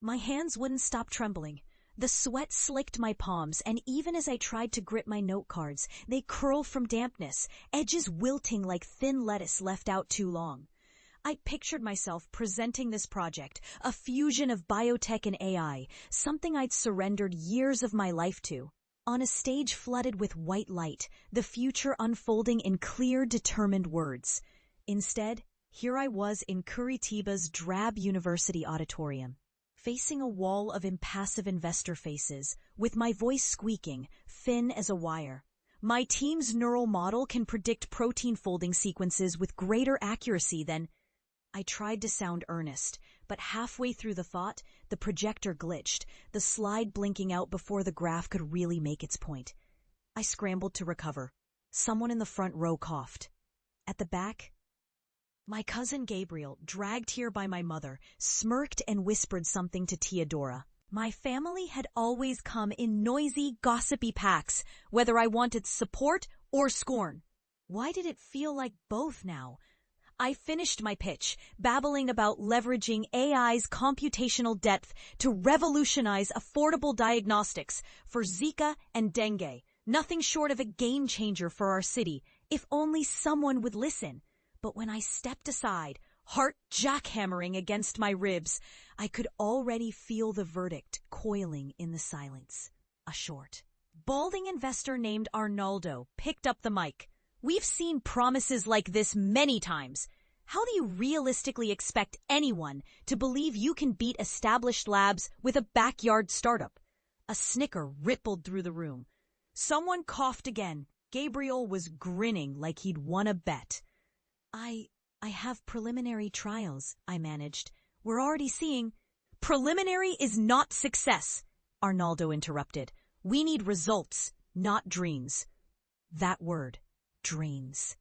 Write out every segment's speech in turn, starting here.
My hands wouldn't stop trembling. The sweat slicked my palms, and even as I tried to grip my note cards, they curled from dampness, edges wilting like thin lettuce left out too long. I pictured myself presenting this project, a fusion of biotech and AI, something I'd surrendered years of my life to. On a stage flooded with white light, the future unfolding in clear, determined words. Instead, here I was in Curitiba's drab university auditorium, facing a wall of impassive investor faces, with my voice squeaking, thin as a wire. My team's neural model can predict protein folding sequences with greater accuracy than... I tried to sound earnest, but halfway through the thought, the projector glitched, the slide blinking out before the graph could really make its point. I scrambled to recover. Someone in the front row coughed. At the back, my cousin Gabriel, dragged here by my mother, smirked and whispered something to Teodora. My family had always come in noisy, gossipy packs, whether I wanted support or scorn. Why did it feel like both now? I finished my pitch, babbling about leveraging AI's computational depth to revolutionize affordable diagnostics for Zika and dengue. Nothing short of a game changer for our city, if only someone would listen. But when I stepped aside, heart jackhammering against my ribs, I could already feel the verdict coiling in the silence. A short. Balding investor named Arnaldo picked up the mic. We've seen promises like this many times. How do you realistically expect anyone to believe you can beat established labs with a backyard startup? A snicker rippled through the room. Someone coughed again. Gabriel was grinning like he'd won a bet. I have preliminary trials, I managed. We're already seeing... Preliminary is not success, Arnaldo interrupted. We need results, not dreams. That word. Dreams.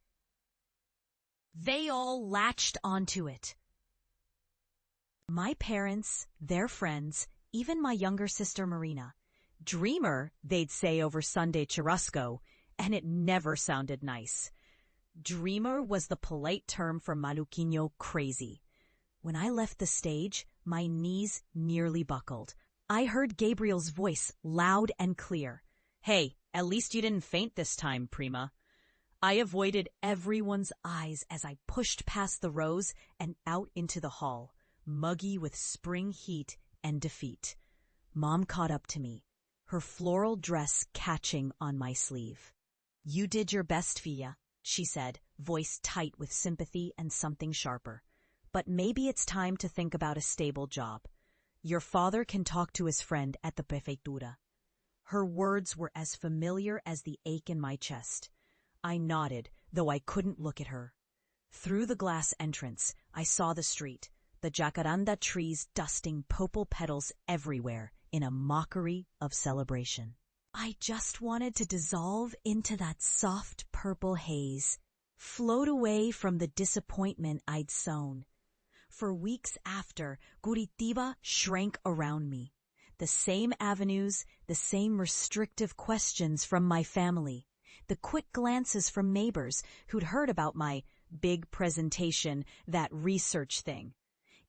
They all latched onto it. My parents, their friends, even my younger sister Marina. Dreamer, they'd say over Sunday churrasco, and it never sounded nice. Dreamer was the polite term for Maluquinho crazy. When I left the stage, my knees nearly buckled. I heard Gabriel's voice loud and clear. Hey, at least you didn't faint this time, Prima. I avoided everyone's eyes as I pushed past the rows and out into the hall, muggy with spring heat and defeat. Mom caught up to me, her floral dress catching on my sleeve. You did your best, Fia, she said, voice tight with sympathy and something sharper. But maybe it's time to think about a stable job. Your father can talk to his friend at the prefeitura. Her words were as familiar as the ache in my chest. I nodded, though I couldn't look at her. Through the glass entrance, I saw the street, the jacaranda trees dusting purple petals everywhere in a mockery of celebration. I just wanted to dissolve into that soft purple haze, float away from the disappointment I'd sown. For weeks after, Curitiba shrank around me. The same avenues, the same restrictive questions from my family. The quick glances from neighbors who'd heard about my big presentation, that research thing.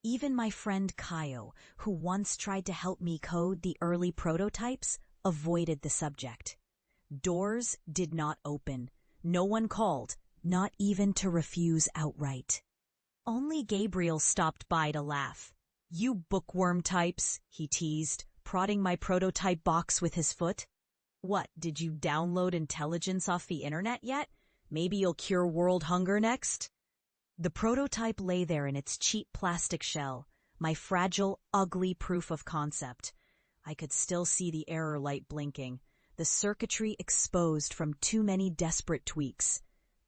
Even my friend Kaio, who once tried to help me code the early prototypes, avoided the subject. Doors did not open. No one called, not even to refuse outright. Only Gabriel stopped by to laugh. You bookworm types, he teased, prodding my prototype box with his foot. What, did you download intelligence off the internet yet? Maybe you'll cure world hunger next? The prototype lay there in its cheap plastic shell, my fragile, ugly proof of concept. I could still see the error light blinking, the circuitry exposed from too many desperate tweaks.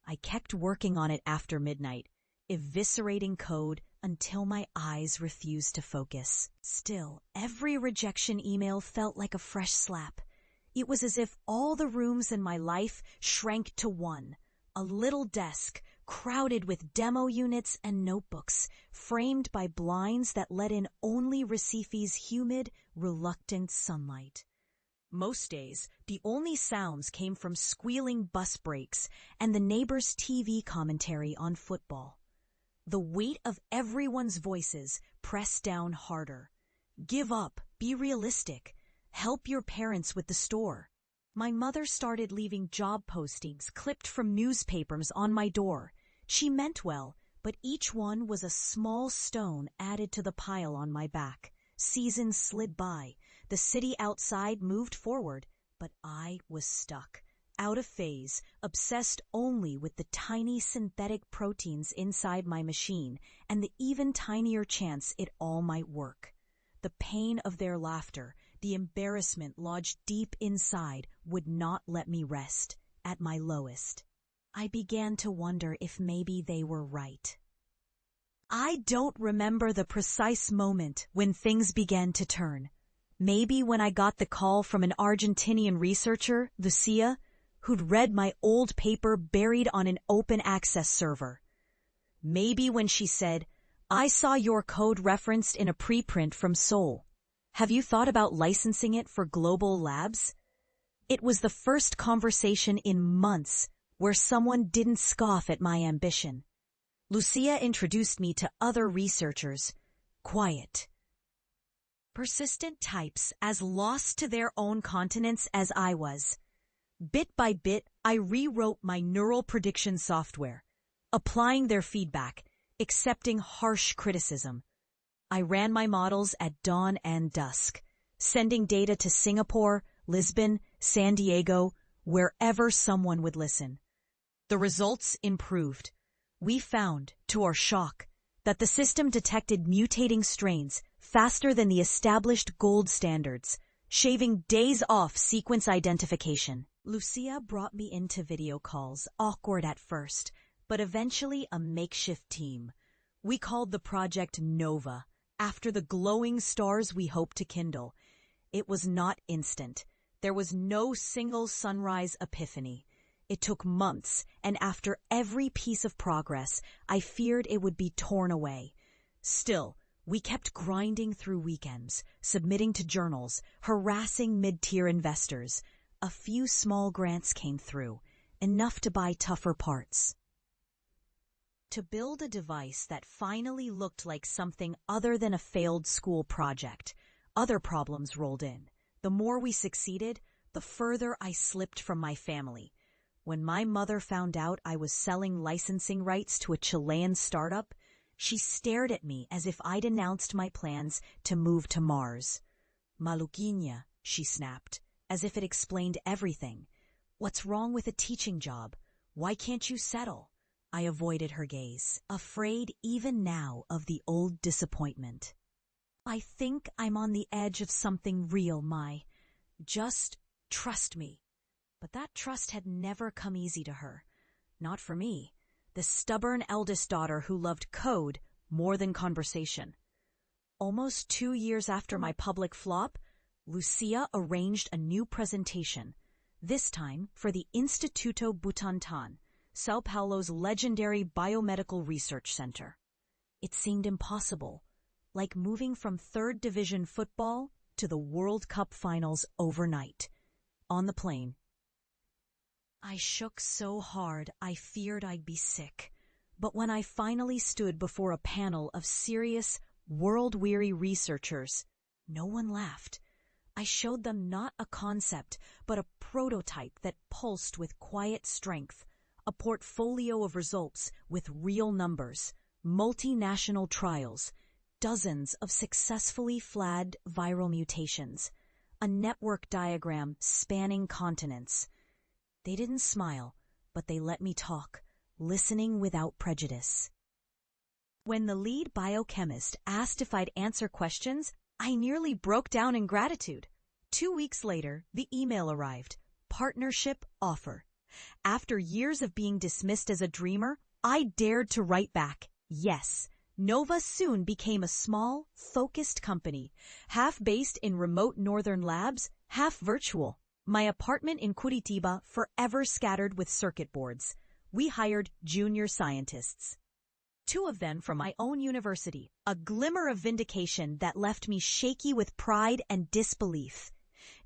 I kept working on it after midnight, eviscerating code until my eyes refused to focus. Still, every rejection email felt like a fresh slap. It was as if all the rooms in my life shrank to one, a little desk crowded with demo units and notebooks, framed by blinds that let in only Recife's humid, reluctant sunlight. Most days, the only sounds came from squealing bus brakes and the neighbor's TV commentary on football. The weight of everyone's voices pressed down harder. Give up, be realistic, help your parents with the store. My mother started leaving job postings clipped from newspapers on my door. She meant well, but each one was a small stone added to the pile on my back. Seasons slid by. The city outside moved forward, but I was stuck. Out of phase, obsessed only with the tiny synthetic proteins inside my machine and the even tinier chance it all might work. The pain of their laughter, the embarrassment lodged deep inside, would not let me rest. At my lowest, I began to wonder if maybe they were right. I don't remember the precise moment when things began to turn. Maybe when I got the call from an Argentinian researcher, Lucia, who'd read my old paper buried on an open access server. Maybe when she said, "I saw your code referenced in a preprint from Seoul. Have you thought about licensing it for global labs?" It was the first conversation in months where someone didn't scoff at my ambition. Lucia introduced me to other researchers, quiet, persistent types as lost to their own continents as I was. Bit by bit, I rewrote my neural prediction software, applying their feedback, accepting harsh criticism. I ran my models at dawn and dusk, sending data to Singapore, Lisbon, San Diego, wherever someone would listen. The results improved. We found, to our shock, that the system detected mutating strains faster than the established gold standards, shaving days off sequence identification. Lucia brought me into video calls, awkward at first, but eventually a makeshift team. We called the project Nova, after the glowing stars we hoped to kindle. It was not instant. There was no single sunrise epiphany. It took months, and after every piece of progress, I feared it would be torn away. Still, we kept grinding through weekends, submitting to journals, harassing mid-tier investors. A few small grants came through, enough to buy tougher parts. To build a device that finally looked like something other than a failed school project, other problems rolled in. The more we succeeded, the further I slipped from my family. When my mother found out I was selling licensing rights to a Chilean startup, she stared at me as if I'd announced my plans to move to Mars. "Maluquinha," she snapped, as if it explained everything. "What's wrong with a teaching job? Why can't you settle?" I avoided her gaze, afraid even now of the old disappointment. "I think I'm on the edge of something real, Mai. Just trust me." But that trust had never come easy to her. Not for me, the stubborn eldest daughter who loved code more than conversation. Almost 2 years after my public flop, Lucia arranged a new presentation, this time for the Instituto Butantan, Sao Paulo's legendary biomedical research center. It seemed impossible, like moving from third division football to the World Cup finals overnight. On the plane, I shook so hard I feared I'd be sick. But when I finally stood before a panel of serious, world-weary researchers, no one laughed. I showed them not a concept, but a prototype that pulsed with quiet strength, a portfolio of results with real numbers, multinational trials, dozens of successfully flagged viral mutations, a network diagram spanning continents. They didn't smile, but they let me talk, listening without prejudice. When the lead biochemist asked if I'd answer questions, I nearly broke down in gratitude. 2 weeks later, the email arrived. Partnership offer. After years of being dismissed as a dreamer, I dared to write back, yes. Nova soon became a small, focused company, half based in remote northern labs, half virtual. My apartment in Curitiba forever scattered with circuit boards. We hired junior scientists. 2 of them from my own university, a glimmer of vindication that left me shaky with pride and disbelief.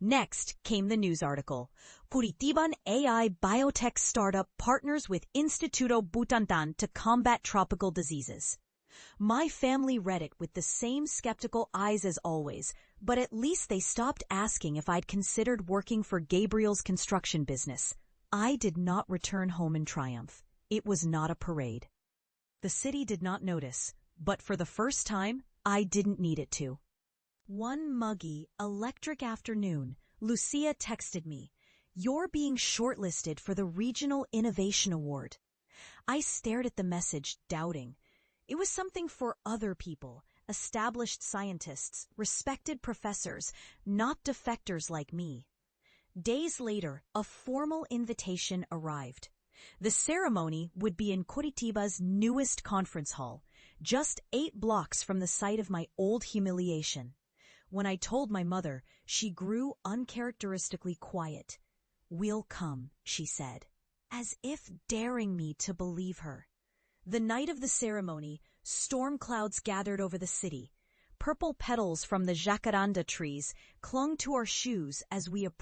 Next came the news article. Curitiban AI biotech startup partners with Instituto Butantan to combat tropical diseases. My family read it with the same skeptical eyes as always, but at least they stopped asking if I'd considered working for Gabriel's construction business. I did not return home in triumph. It was not a parade. The city did not notice, but for the first time, I didn't need it to. One muggy, electric afternoon, Lucia texted me, "You're being shortlisted for the Regional Innovation Award." I stared at the message, doubting. It was something for other people, established scientists, respected professors, not defectors like me. Days later, a formal invitation arrived. The ceremony would be in Curitiba's newest conference hall, just 8 blocks from the site of my old humiliation. When I told my mother, she grew uncharacteristically quiet. "We'll come," she said, as if daring me to believe her. The night of the ceremony, storm clouds gathered over the city. Purple petals from the jacaranda trees clung to our shoes as we approached